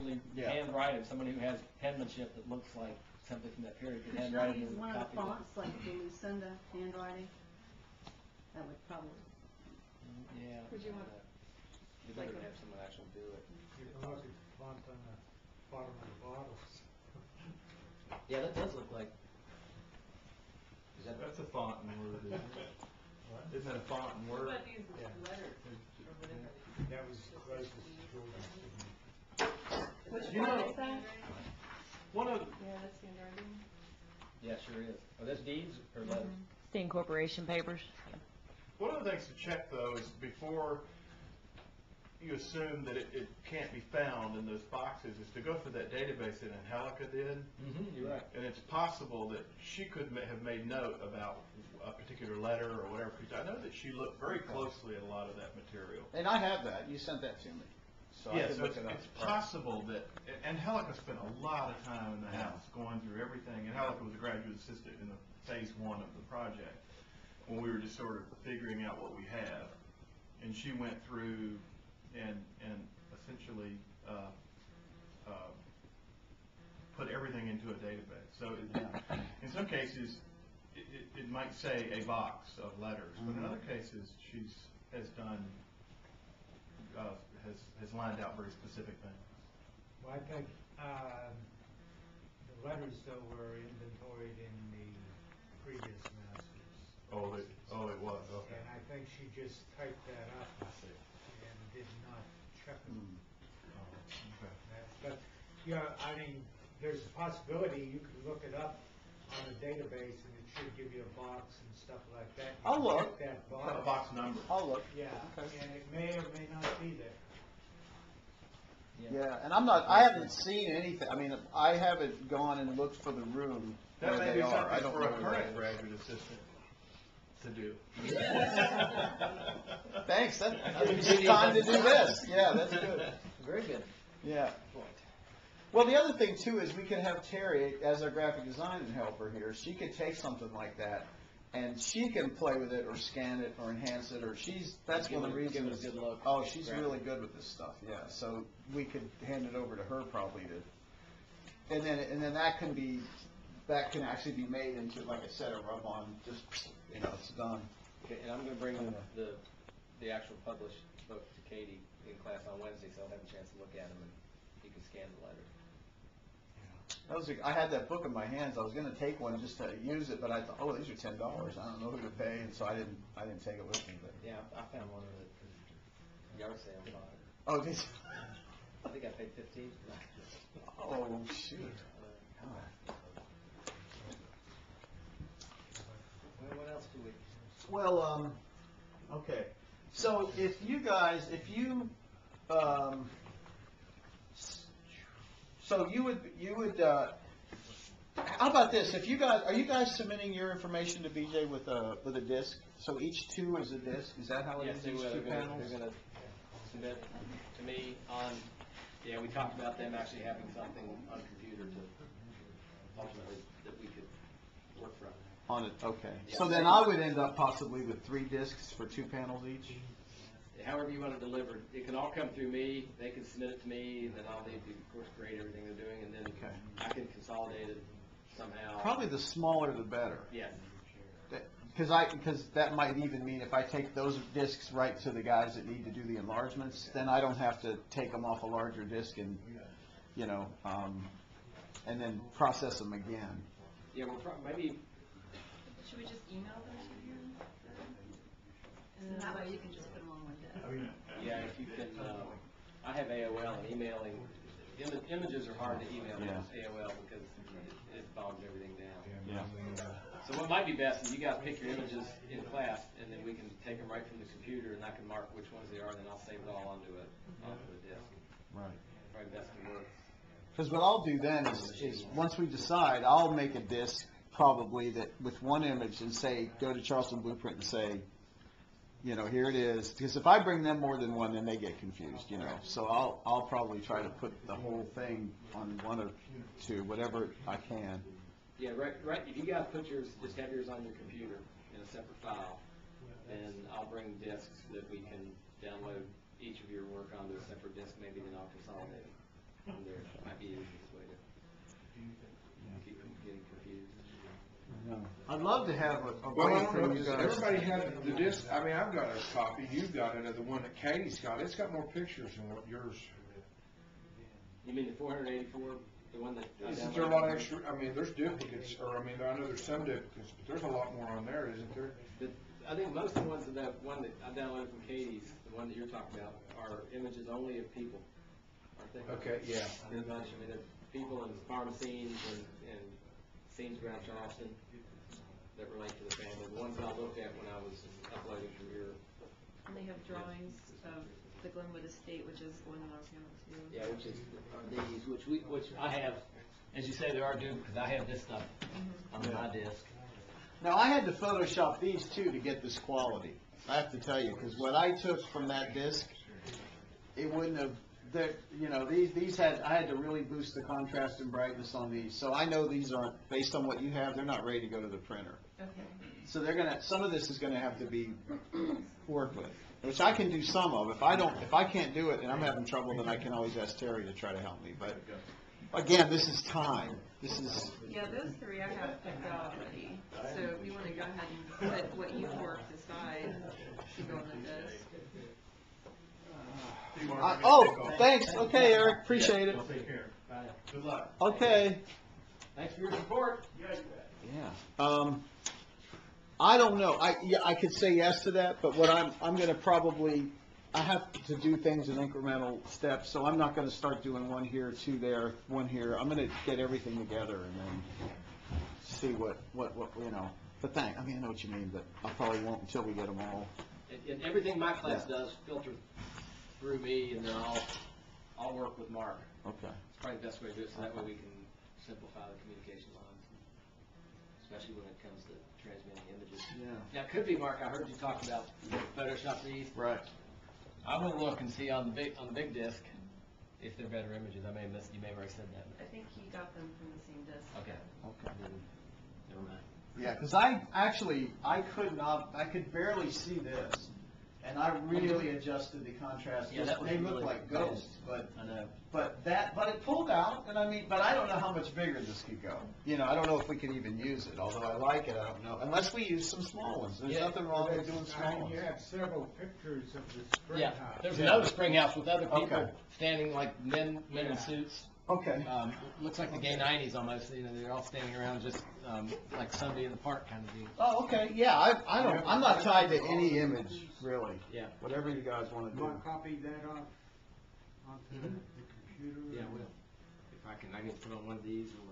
Yeah. Handwrite it. Someone who has penmanship that looks like something from that period could handwrite it. Use one of the fonts like the Lucinda handwriting. That would probably. Yeah. Would you want? You better have someone actually do it. You can look at the font on the bottom of the bottles. Yeah, that does look like. That's a font in Word, isn't it? What? Isn't that a font in What Word? about these letters or whatever? That was closest to Jordan. Which You one know- is that? One of Yeah, that's handwriting. Yeah, sure is. Are those deeds or letters? The incorporation papers. One of the things to check, though, is before you assume that it can't be found in those boxes, is to go through that database that Angelica did. You're right. And it's possible that she could have made note about a particular letter or whatever. Because I know that she looked very closely at a lot of that material. And I have that. You sent that to me. So I Yeah, can so look it up. it's possible that, and Angelica spent a lot of time in the house going through everything. Angelica was a graduate assistant in the phase 1 of the project when we were just sort of figuring out what we have. And she went through and essentially put everything into a database. So in some cases, it might say a box of letters, but in other cases, has done has lined out very specific things. Well, I think the letters though were inventoried in the previous masters. Oh, it was, okay. And I think she just typed that up and did not check it. Oh, okay. But, yeah, I mean, there's a possibility you could look it up on a database and it should give you a box and stuff like that. You I'll can look. check that A box. box number. I'll look. Yeah, and it may or may not be there. Yeah, and I haven't seen anything. I mean, I haven't gone and looked for the room That where may they be are. I something don't for know a where current that is. graduate assistant to do. Thanks. That's a good time to do this. Yeah, that's good. Very good. Yeah. Well, the other thing too is we could have Terry as our graphic design helper here. She could take something like that, and she can play with it or scan it or enhance it, or that's one of the Give it reasons. a good look. Oh, she's really good with this stuff. Yeah. So we could hand it over to her probably to, and then that can actually be made into, like I said, a rub-on. Just it's done. Okay, and I'm going to bring the actual published book to Katie in class on Wednesday, so I'll have a chance to look at them and you can scan the letter. I had that book in my hands. I was going to take one just to use it, but I thought, oh, these are $10. I don't know who to pay, and so I didn't take it with me. But Yeah, I found one of the yard sale on it. oh, did you? I think I paid 15. Oh, shoot. Well, what else do we? Well, okay. So if you, so you would, how about this? If you guys, are you guys submitting your information to BJ with a disc? So each two is a disc. Is that how it Yes, is? they Each will. two They're panels. going to submit to me on. Yeah, we talked about them actually having something on computer to ultimately that we could work from. On it. Okay. Yeah. So then I would end up possibly with 3 discs for 2 panels each. However you want it delivered, it can all come through me. They can submit it to me, and then I'll need to, of course, grade everything they're doing, and then I can consolidate it somehow. Probably the smaller the better. Yes. Because that might even mean if I take those discs right to the guys that need to do the enlargements, then I don't have to take them off a larger disc and, and then process them again. Yeah, well, maybe. Should we just email them to you? And that way you can just put them on one disc. Yeah, if you can. I have AOL, and emailing images are hard to email with AOL because it bogs everything down. Yeah. So what might be best is you guys pick your images in class, and then we can take them right from the computer, and I can mark which ones they are, and then I'll save it all onto a disk. Right. Probably best to work. Because what I'll do then is once we decide, I'll make a disc probably that with one image and say, go to Charleston Blueprint and say, here it is. Because if I bring them more than one, then they get confused, So I'll probably try to put the whole thing on 1 or 2, whatever I can. Yeah, right. If you guys put yours, just have yours on your computer in a separate file, and I'll bring disks that we can download each of your work onto a separate disk. Maybe then I'll consolidate them. I'd love to have a Well, I way don't for know, you does guys. everybody have the disc, I mean, I've got a copy, you've got it, of the one that Katie's got, it's got more pictures than what yours. You mean the 484, the one that? I Isn't there a lot of downloaded? extra, I mean, there's duplicates, or I mean, I know there's some duplicates, but there's a lot more on there, isn't there? I think most of the ones that one that I downloaded from Katie's, the one that you're talking about, are images only of people, aren't they? Okay, yeah. Pretty much, I mean, they're people and farm scenes and scenes around Charleston that relate to the family. The ones that I looked at when I was uploading from your, And they have drawings of the Glenwood Estate, which is the one that I was going to. yeah, which is, are these, which I have, as you say, there are duplicates, I have this stuff on my disc. Now, I had to Photoshop these too to get this quality. I have to tell you, because what I took from that disc, it wouldn't have, you know, these had, I had to really boost the contrast and brightness on these. So I know these aren't, based on what you have, they're not ready to go to the printer. Okay. So they're gonna, some of this is gonna have to be worked with, which I can do some of. If I can't do it and I'm having trouble, then I can always ask Terry to try to help me. But again, this is time. This is, Yeah, those three I have picked out already. So if you want to go ahead and put what you've worked aside to go on the disc. oh, thanks. Okay, Eric, appreciate it. Well, take care. Bye. Good luck. Okay. Thanks for your support. Yeah. I don't know. I could say yes to that, but what I'm gonna probably, I have to do things in incremental steps, so I'm not gonna start doing one here, two there, one here. I'm gonna get everything together and then see what, you know. But I mean, I know what you mean, but I probably won't until we get them all. And everything my class Yeah. does filter through me, and then I'll work with Mark. Okay. It's probably the best way to do it, so that way we can simplify the communication lines, especially when it comes to transmitting images. Yeah. Now, it could be, Mark, I heard you talk about Photoshop these. Right. I will look and see on the big disc if they're better images. I may have missed, you may have already said that. I think he got them from the same disc. Okay. Okay. Then, never mind. Yeah, because I could barely see this, and I really adjusted the contrast. Yeah, that was They look really like bad. ghosts, but I know. but it pulled out, and I mean, but I don't know how much bigger this could go. You know, I don't know if we can even use it. Although I like it, I don't know. Unless we use some small ones. There's Yeah. nothing wrong with doing small I mean, ones. you have several pictures of the spring Yeah, house. there's another spring house with other people Okay. standing like men in Yeah. suits. Okay. Looks like the gay 90s almost, you know, they're all standing around just like Sunday in the park kind of deal. Oh, okay. Yeah, I'm not tied to any image really. Yeah. Whatever you guys want to You want do. to copy that onto the computer? Yeah, I will. If I can put on one of these or